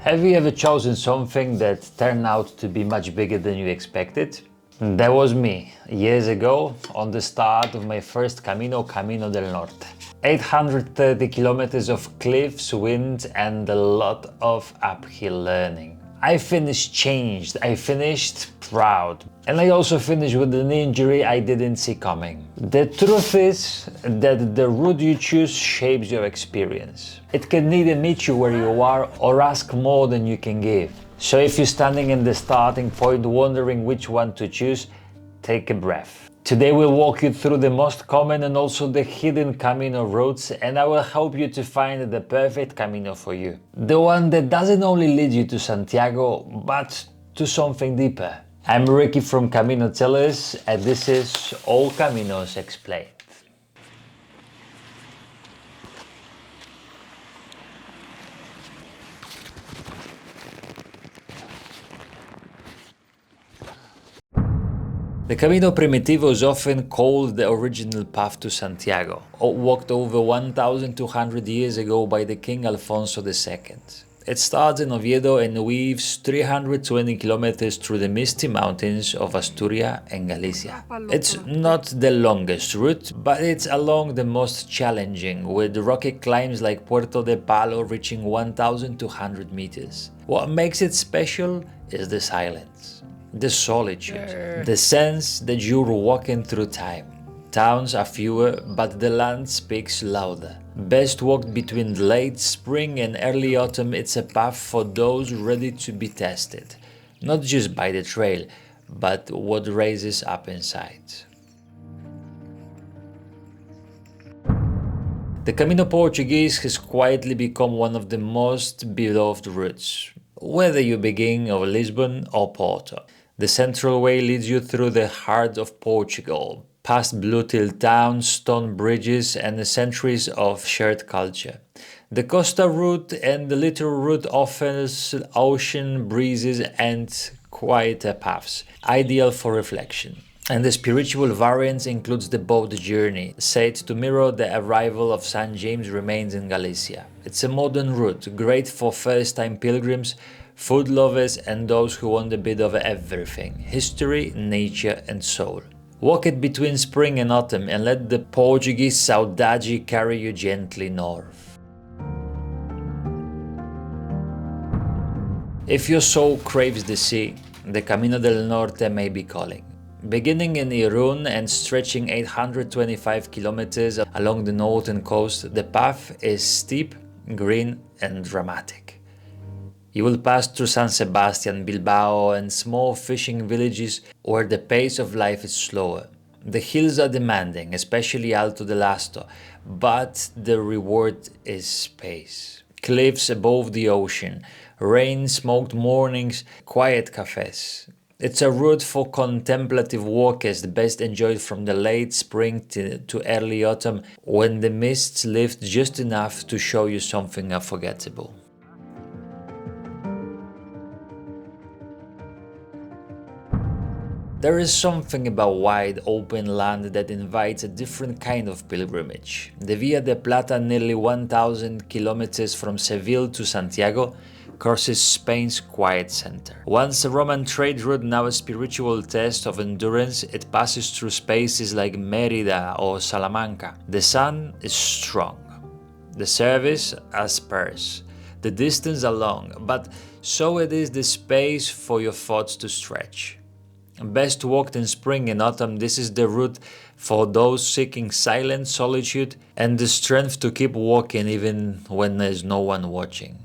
Have you ever chosen something that turned out to be much bigger than you expected? That was me, years ago, on the start of my first Camino del Norte. 830 kilometers of cliffs, wind, and a lot of uphill learning. I finished changed, I finished proud, and I also finished with an injury I didn't see coming. The truth is that the route you choose shapes your experience. It can neither meet you where you are or ask more than you can give. So if you're standing in the starting point wondering which one to choose, take a breath. Today we'll walk you through the most common and also the hidden Camino routes, and I will help you to find the perfect Camino for you. The one that doesn't only lead you to Santiago, but to something deeper. I'm Ricky from Caminotellers, and this is All Caminos Explained. The Camino Primitivo is often called the original path to Santiago, walked over 1,200 years ago by the King Alfonso II. It starts in Oviedo and weaves 320 kilometers through the misty mountains of Asturias and Galicia. It's not the longest route, but it's along the most challenging, with rocky climbs like Puerto de Palo reaching 1,200 meters. What makes it special is the silence. The solitude, the sense that you're walking through time. Towns are fewer, but the land speaks louder. Best walked between late spring and early autumn, it's a path for those ready to be tested. Not just by the trail, but what raises up inside. The Camino Portuguese has quietly become one of the most beloved routes, whether you begin of Lisbon or Porto. The Central Way leads you through the heart of Portugal, past blue-tile towns, stone bridges, and the centuries of shared culture. The Costa route and the Little route offers ocean breezes and quieter paths, ideal for reflection. And the spiritual variant includes the boat journey, said to mirror the arrival of St. James remains in Galicia. It's a modern route, great for first-time pilgrims, food lovers, and those who want a bit of everything: history, nature, and soul. Walk it between spring and autumn and let the Portuguese saudade carry you gently north. If your soul craves the sea, the Camino del Norte may be calling. Beginning in Irún and stretching 825 kilometers along the northern coast, the path is steep, green, and dramatic. You will pass through San Sebastian, Bilbao, and small fishing villages where the pace of life is slower. The hills are demanding, especially Alto del Asto, but the reward is pace. Cliffs above the ocean, rain-smoked mornings, quiet cafes. It's a route for contemplative walkers, best enjoyed from the late spring to early autumn, when the mists lift just enough to show you something unforgettable. There is something about wide, open land that invites a different kind of pilgrimage. The Via de Plata, nearly 1,000 kilometers from Seville to Santiago, crosses Spain's quiet center. Once a Roman trade route, now a spiritual test of endurance, it passes through spaces like Mérida or Salamanca. The sun is strong, the service are sparse, the distance are long, but so it is the space for your thoughts to stretch. Best walked in spring and autumn, this is the route for those seeking silence, solitude, and the strength to keep walking even when there's no one watching.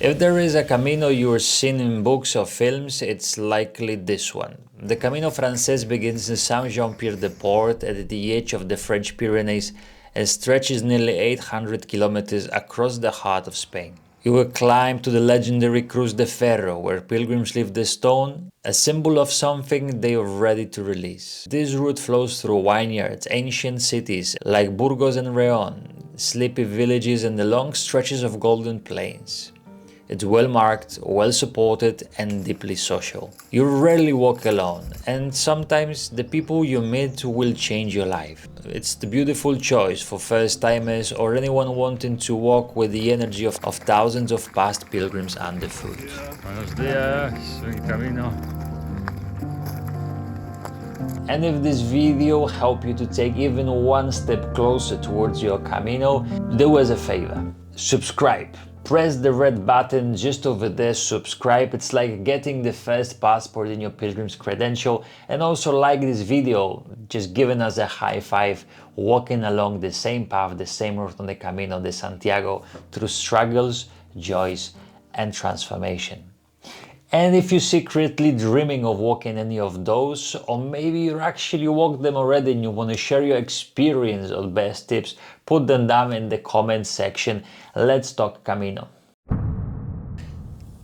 If there is a Camino you're seen in books or films, it's likely this one. The Camino Frances begins in Saint-Jean-Pied-de-Port at the edge of the French Pyrenees and stretches nearly 800 kilometers across the heart of Spain. You will climb to the legendary Cruz de Ferro, where pilgrims leave the stone, a symbol of something they are ready to release. This route flows through vineyards, ancient cities like Burgos and León, sleepy villages, and the long stretches of golden plains. It's well marked, well supported, and deeply social. You rarely walk alone, and sometimes the people you meet will change your life. It's the beautiful choice for first-timers or anyone wanting to walk with the energy of thousands of past pilgrims underfoot. Buenos días, en camino. And if this video helped you to take even one step closer towards your Camino, do us a favor. Subscribe. Press the red button just over there, subscribe. It's like getting the first passport in your pilgrim's credential. And also like this video, just giving us a high five, walking along the same path, the same route on the Camino de Santiago through struggles, joys, and transformation. And if you're secretly dreaming of walking any of those, or maybe you actually walked them already and you want to share your experience or best tips, put them down in the comment section. Let's talk Camino.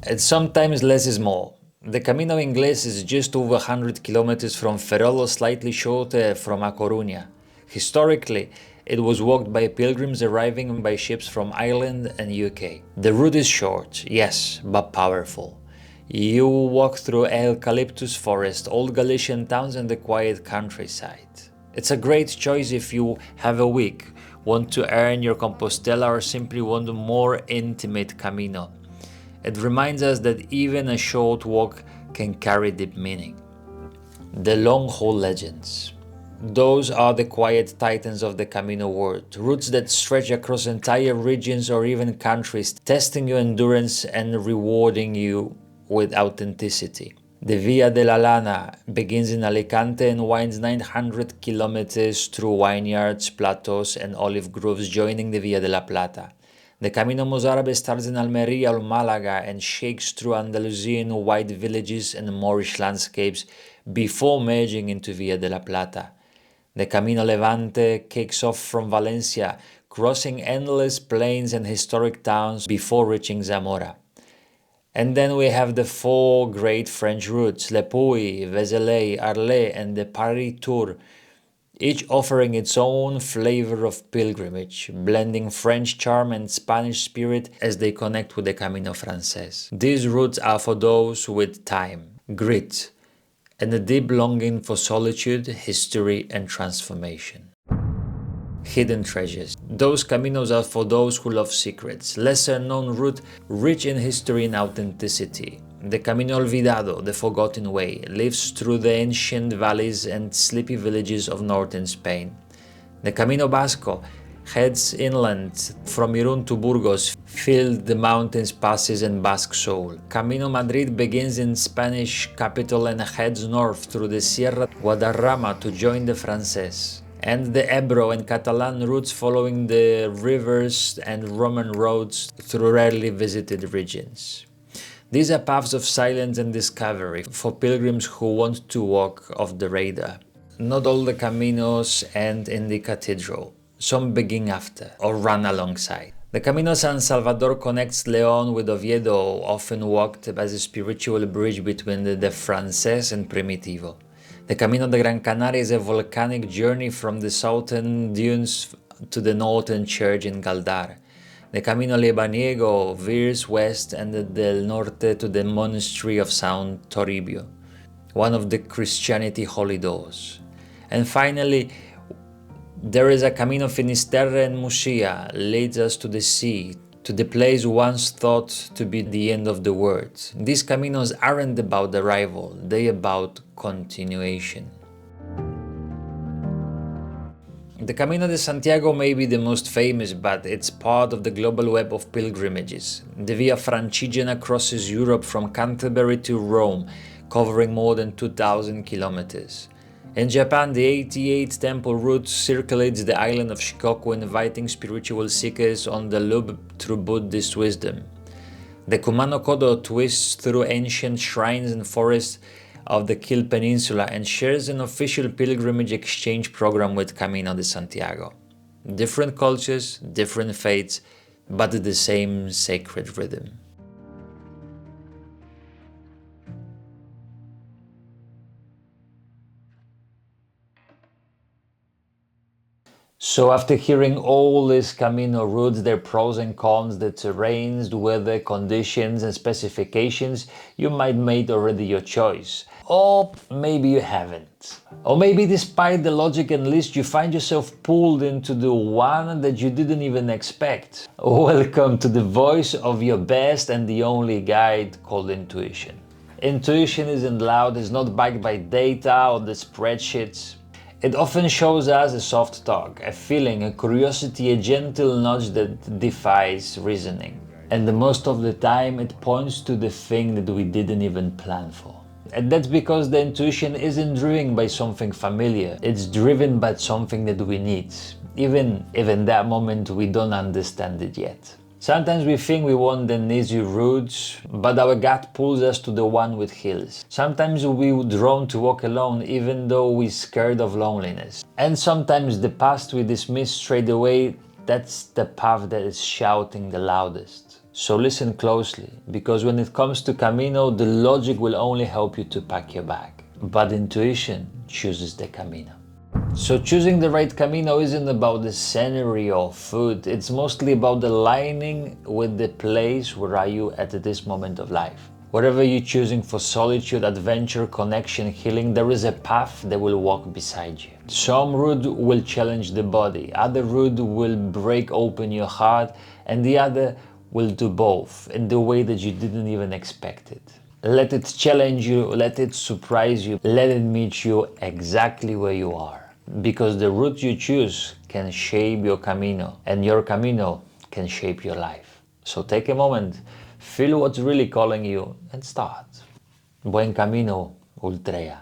And sometimes less is more. The Camino Inglés is just over 100 kilometers from Ferrol, or slightly shorter from A Coruña. Historically, it was walked by pilgrims arriving by ships from Ireland and UK. The route is short, yes, but powerful. You walk through eucalyptus forest, old Galician towns and the quiet countryside. It's a great choice if you have a week, want to earn your Compostela or simply want a more intimate Camino. It reminds us that even a short walk can carry deep meaning. The long-haul legends. Those are the quiet titans of the Camino world, routes that stretch across entire regions or even countries, testing your endurance and rewarding you with authenticity. The Via de la Lana begins in Alicante and winds 900 kilometers through vineyards, plateaus and olive groves, joining the Via de la Plata. The Camino Mozarabe starts in Almería or Malaga and shakes through Andalusian white villages and Moorish landscapes before merging into Via de la Plata. The Camino Levante kicks off from Valencia, crossing endless plains and historic towns before reaching Zamora. And then we have the four great French routes, Le Puy, Vézelay, Arles and the Paris Tour, each offering its own flavor of pilgrimage, blending French charm and Spanish spirit as they connect with the Camino Frances. These routes are for those with time, grit, and a deep longing for solitude, history and transformation. Hidden treasures. Those Caminos are for those who love secrets. Lesser known route, rich in history and authenticity. The Camino Olvidado, the Forgotten Way, lives through the ancient valleys and sleepy villages of northern Spain. The Camino Vasco heads inland from Irún to Burgos, filled the mountains, passes and Basque soul. Camino Madrid begins in Spanish capital and heads north through the Sierra Guadarrama to join the Frances. And the Ebro and Catalan routes following the rivers and Roman roads through rarely visited regions. These are paths of silence and discovery for pilgrims who want to walk off the radar. Not all the Caminos end in the cathedral. Some begin after or run alongside. The Camino San Salvador connects León with Oviedo, often walked as a spiritual bridge between the Frances and Primitivo. The Camino de Gran Canaria is a volcanic journey from the southern dunes to the northern church in Galdar. The Camino Lebaniego veers west and del Norte to the monastery of San Toribio, one of the Christianity holy doors. And finally, there is a Camino Finisterre and Muxia, leads us to the sea, to the place once thought to be the end of the world. These Caminos aren't about arrival, they're about continuation. The Camino de Santiago may be the most famous, but it's part of the global web of pilgrimages. The Via Francigena crosses Europe from Canterbury to Rome, covering more than 2,000 kilometers. In Japan, the 88 temple route circulates the island of Shikoku, inviting spiritual seekers on the loop through Buddhist wisdom. The Kumano Kodo twists through ancient shrines and forests of the Kil Peninsula and shares an official pilgrimage exchange program with Camino de Santiago. Different cultures, different faiths, but the same sacred rhythm. So after hearing all these Camino routes, their pros and cons, the terrains, the weather conditions and specifications, you might made already your choice. Or maybe you haven't. Or maybe despite the logic and list, you find yourself pulled into the one that you didn't even expect. Welcome to the voice of your best and the only guide called intuition. Intuition isn't loud, it's not backed by data or the spreadsheets. It often shows us a soft talk, a feeling, a curiosity, a gentle nudge that defies reasoning. And most of the time it points to the thing that we didn't even plan for. And that's because the intuition isn't driven by something familiar, it's driven by something that we need, even if in that moment we don't understand it yet. Sometimes we think we want an easy route, but our gut pulls us to the one with hills. Sometimes we're drawn to walk alone even though we're scared of loneliness. And sometimes the path we dismiss straight away, that's the path that is shouting the loudest. So listen closely, because when it comes to Camino, the logic will only help you to pack your bag. But intuition chooses the Camino. So choosing the right Camino isn't about the scenery or food, it's mostly about aligning with the place where are you at this moment of life. Whatever you're choosing for solitude, adventure, connection, healing, there is a path that will walk beside you. Some route will challenge the body, other route will break open your heart, and the other will do both in the way that you didn't even expect it. Let it challenge you, let it surprise you, let it meet you exactly where you are. Because the route you choose can shape your Camino, and your Camino can shape your life. So take a moment, feel what's really calling you, and start. Buen camino, Ultrea.